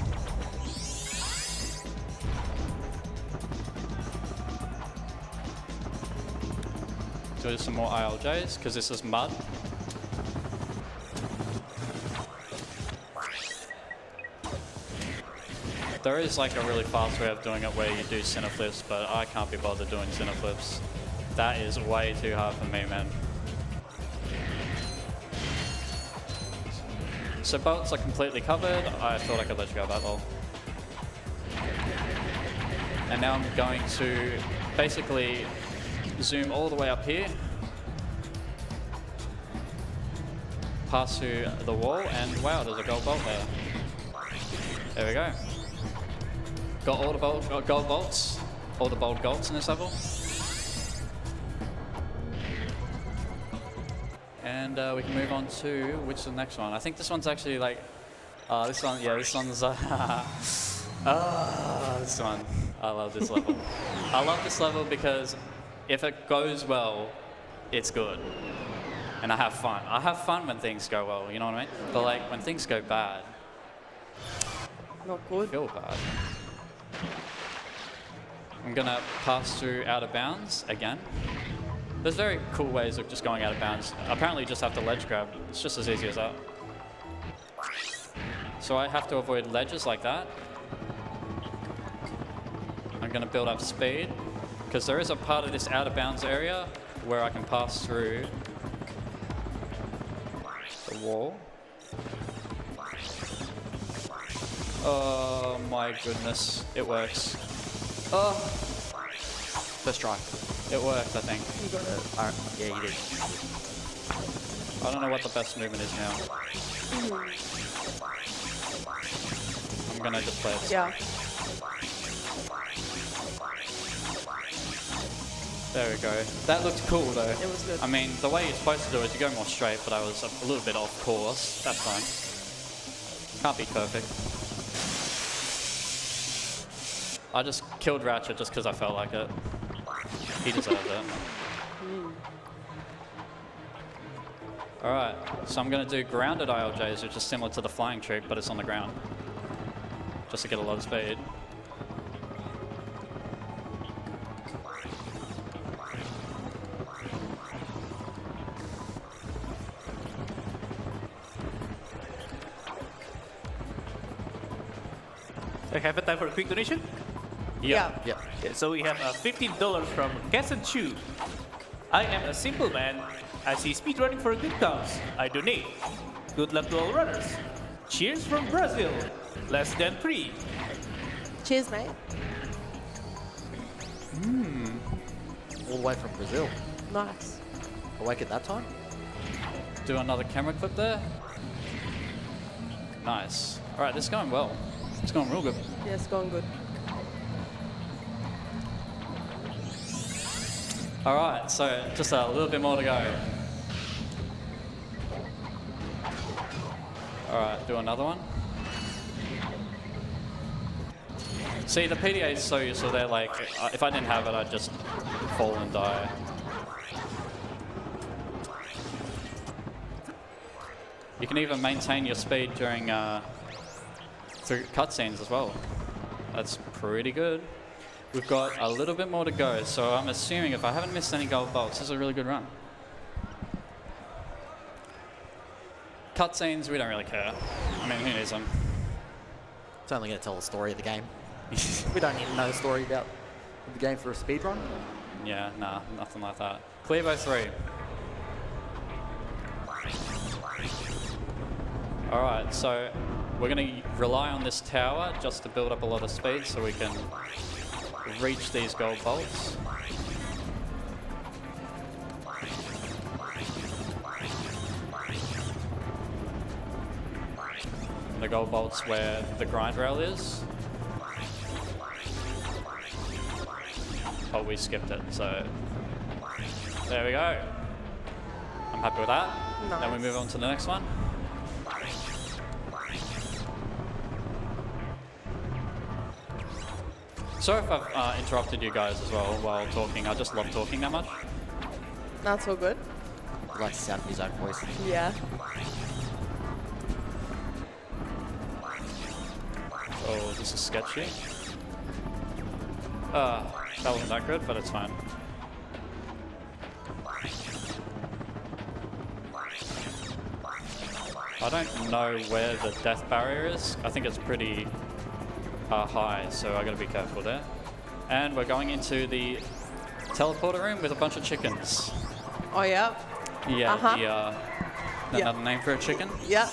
Do some more ILJs, because this is mud. There is like a really fast way of doing it where you do center flips, but I can't be bothered doing center flips. That is way too hard for me, man. So bolts are completely covered. I thought I could let you go that low. And now I'm going to basically zoom all the way up here. Pass through the wall, and wow, there's a gold bolt there. There we go. Got all the gold bolts, all the bold golds in this level. And we can move on to, which is the next one? I think this one's actually like, this one, yeah, this one's, this one. I love this level. I love this level because if it goes well, it's good. And I have fun. I have fun when things go well, you know what I mean? But like, when things go bad, Not good. I feel bad. I'm gonna pass through out of bounds again. There's very cool ways of just going out of bounds. Apparently you just have to ledge grab. It's just as easy as that. So I have to avoid ledges like that. I'm gonna build up speed, because there is a part of this out of bounds area where I can pass through the wall. Oh my goodness, it works. Oh, First try. it worked, I think. You got it. Alright, yeah, you did. I don't know what the best movement is now. I'm gonna just play it. Yeah. There we go. That looked cool though. It was good. I mean, the way you're supposed to do it is you go more straight, but I was a little bit off course. That's fine. Can't be perfect. I just killed Ratchet just because I felt like it. He deserved it. Alright, so I'm going to do grounded ILJs, which is similar to the flying trick, but it's on the ground. Just to get a lot of speed. I have a time for a quick donation. Yeah. Yeah. Okay, so we have $15 from Kesson Chu. I am a simple man. I see speedrunning for a good cause. I donate. Good luck to all runners. Cheers from Brazil. Less than 3. Cheers, mate. All the way from Brazil. Nice. Awake at that time? Do another camera clip there. Nice. Alright, this is going well. It's going real good. Yeah, it's going good. Alright, so just a little bit more to go. Alright, do another one. See, the PDA is so useful there, like, if I didn't have it, I'd just fall and die. You can even maintain your speed during, through cutscenes as well. That's pretty good. We've got a little bit more to go, so I'm assuming if I haven't missed any gold bolts, this is a really good run. Cutscenes, we don't really care. I mean, who needs them? It's only going to tell the story of the game. We don't need to know the story about the game for a speedrun. Yeah, nah, nothing like that. Clevo 3. Alright, so we're going to rely on this tower just to build up a lot of speed so we can reach these gold bolts. The gold bolts where the grind rail is. Oh, we skipped it, so there we go. I'm happy with that. Nice. Then we move on to the next one. Sorry if I've interrupted you guys as well while talking. I just love talking that much. That's all good. He likes the sound of his own voice. Yeah. Oh, this is sketchy. That wasn't that good, but it's fine. I don't know where the death barrier is. I think it's pretty are high, so I gotta be careful there. And we're going into the teleporter room with a bunch of chickens. Oh, yeah. Yeah, Yeah. another name for a chicken. Yeah.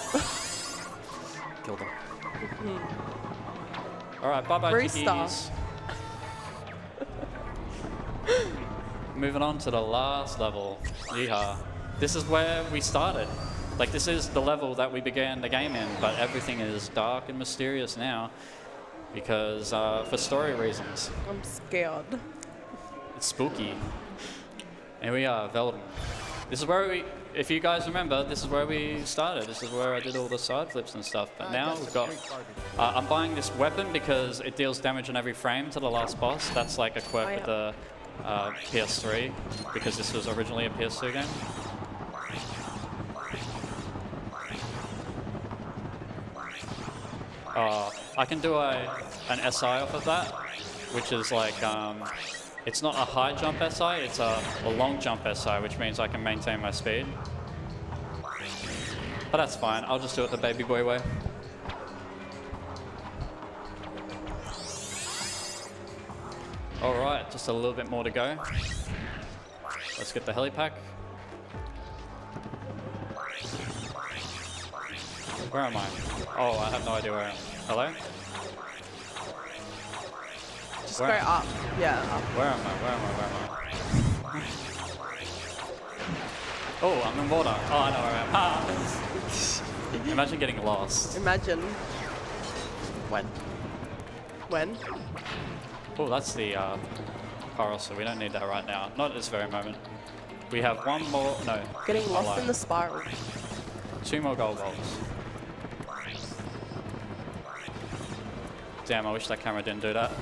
Killed them. All right, bye-bye, Rooster. chickies. Moving on to the last level. Yeehaw. This is where we started. Like, this is the level that we began the game in, but everything is dark and mysterious now because for story reasons. I'm scared. It's spooky. Here we are, Veldon. This is where we, if you guys remember, this is where we started. This is where I did all the side flips and stuff. But now we've got, I'm buying this weapon because it deals damage on every frame to the last boss. That's like a quirk with the PS3 because this was originally a PS2 game. I can do an SI off of that, which is like, it's not a high jump SI, it's a long jump SI, which means I can maintain my speed. But that's fine, I'll just do it the baby boy way. Alright, just a little bit more to go. Let's get the helipack. Where am I? Oh, I have no idea where I am. Hello? Just go up. Yeah, up. Where am I? Oh, I'm in water. Oh, I know where I am. Imagine getting lost. Imagine. When? When? Oh, that's the coral, so we don't need that right now. Not at this very moment. We have one more, no. Getting lost in the spiral. 2 more gold bolts. Damn, I wish that camera didn't do that.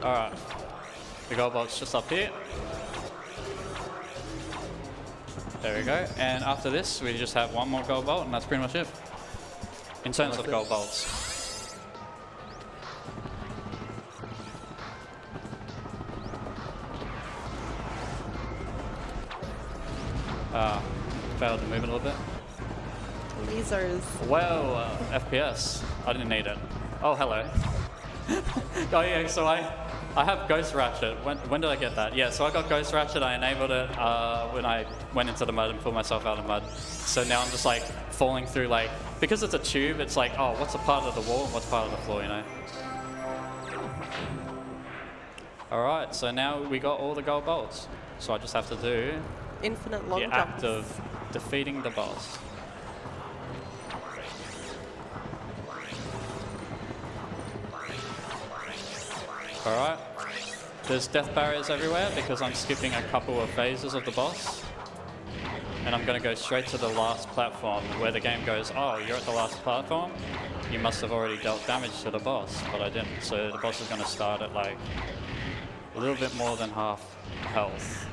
Alright. The gold bolt's just up here. There we go. And after this, we just have one more gold bolt, and that's pretty much it. In terms of gold bolts. Failed to move it a little bit. Lasers. Well, FPS. I didn't need it. Oh, hello. Oh yeah, so I have Ghost Ratchet. When did I get that? Yeah, so I got Ghost Ratchet. I enabled it when I went into the mud and pulled myself out of the mud. So now I'm just like falling through like, because it's a tube, it's like, oh, what's a part of the wall and what's part of the floor, you know? Alright, so now we got all the gold bolts. So I just have to do Infinite long the jumps. act of defeating the boss. Alright. There's death barriers everywhere because I'm skipping a couple of phases of the boss. And I'm going to go straight to the last platform where the game goes, oh, you're at the last platform? You must have already dealt damage to the boss, but I didn't. So the boss is going to start at like a little bit more than half health.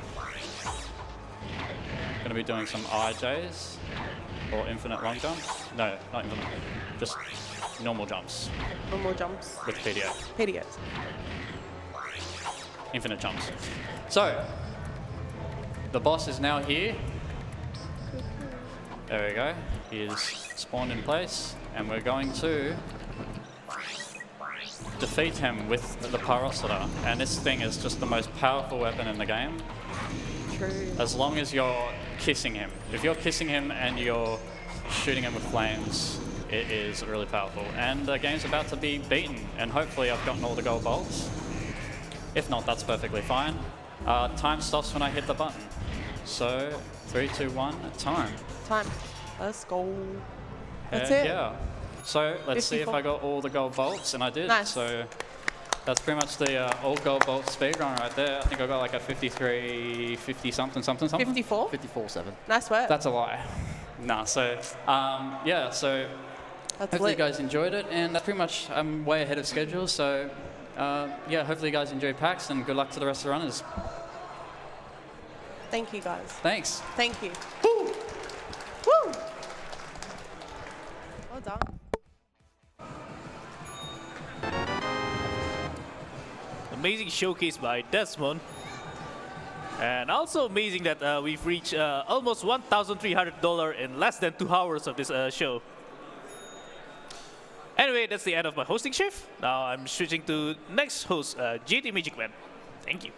Going to be doing some IJs or infinite long jumps. No, not infinite. Just normal jumps Normal jumps. with PDO. PDOs. Infinite jumps. So, the boss is now here. There we go. He is spawned in place, and we're going to defeat him with the Pyrocida. And this thing is just the most powerful weapon in the game. True. As long as you're kissing him. If you're kissing him and you're shooting him with flames, it is really powerful. And the game's about to be beaten, and hopefully I've gotten all the gold bolts. If not, that's perfectly fine. Time stops when I hit the button. So, 3, 2, 1, time. Time. Let's go. That's Heck it. yeah. So, let's see if 54. I got all the gold bolts, and I did. Nice. So, that's pretty much the all gold bolt speedrun right there. I think I got like a 53, 50 something, something, something. 54? 54-7. Nice work. That's a lie. Nah, so, yeah, so That's hopefully lit. you guys enjoyed it, and that's pretty much, I'm way ahead of schedule, so yeah, hopefully you guys enjoy PAX, and good luck to the rest of the runners. Thank you, guys. Thanks. Thank you. Woo! Woo! Well done. Amazing showcase by Dezmone. And also amazing that we've reached almost $1,300 in less than 2 hours of this show. Anyway, that's the end of my hosting shift. Now I'm switching to next host, JT Magic Man. Thank you.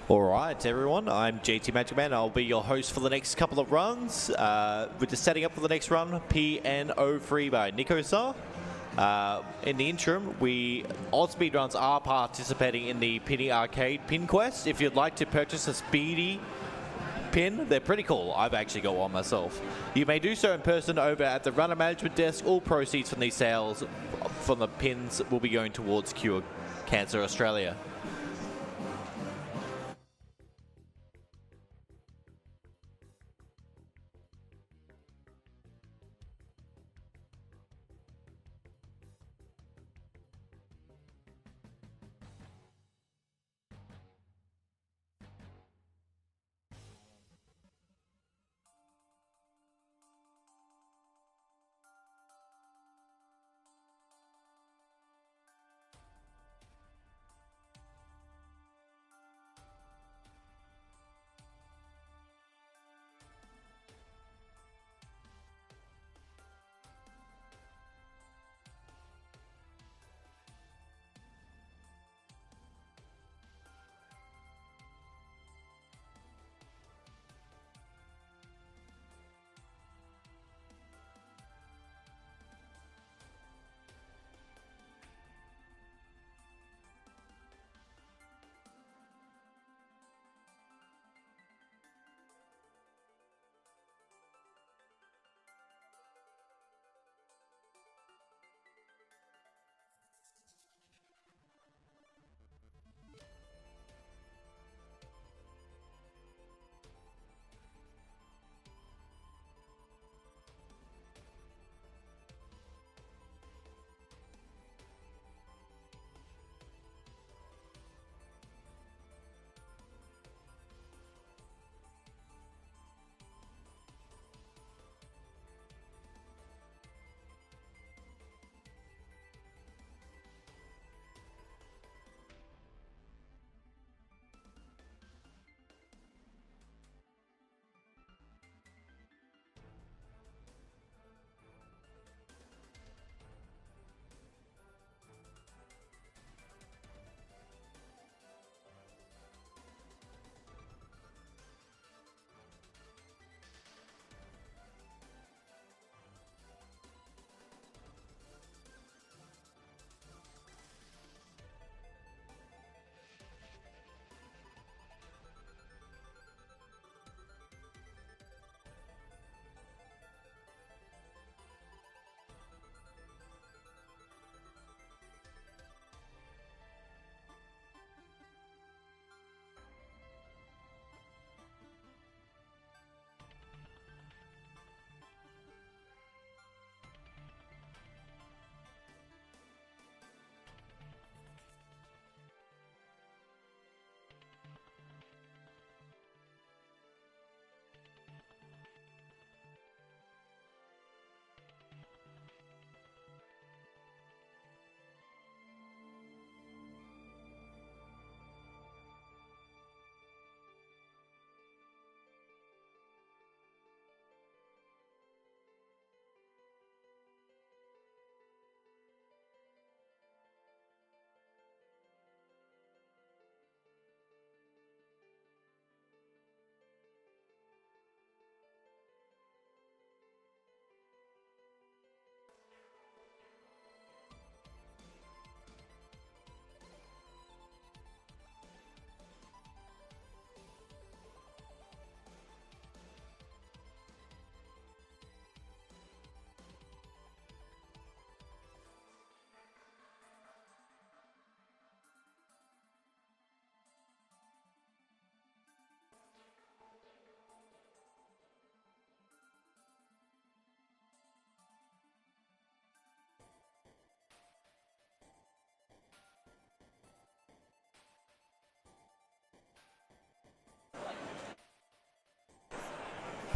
Alright everyone, I'm JT Magic Man. I'll be your host for the next couple of runs. We're just setting up for the next run, PN03 by Nico-Sar. In the interim, AusSpeedruns are participating in the Pinny Arcade Pin Quest. If you'd like to purchase a Speedy pin, they're pretty cool. I've actually got one myself. You may do so in person over at the runner management desk. All proceeds from these sales from the pins will be going towards Cure Cancer Australia.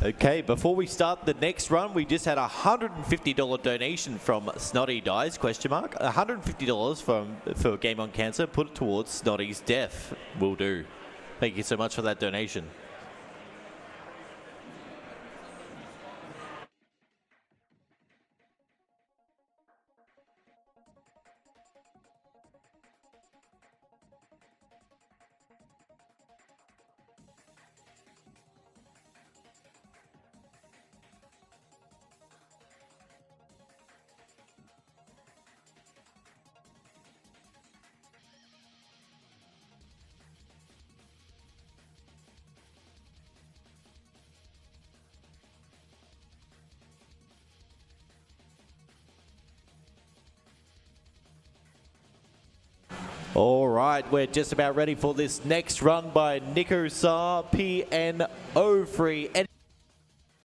Okay, before we start the next run, we just had a $150 donation from Snotty Dies, question mark. $150 for Game on Cancer, put it towards Snotty's death. Will do. Thank you so much for that donation. All right, we're just about ready for this next run by Nico Saar, PN03.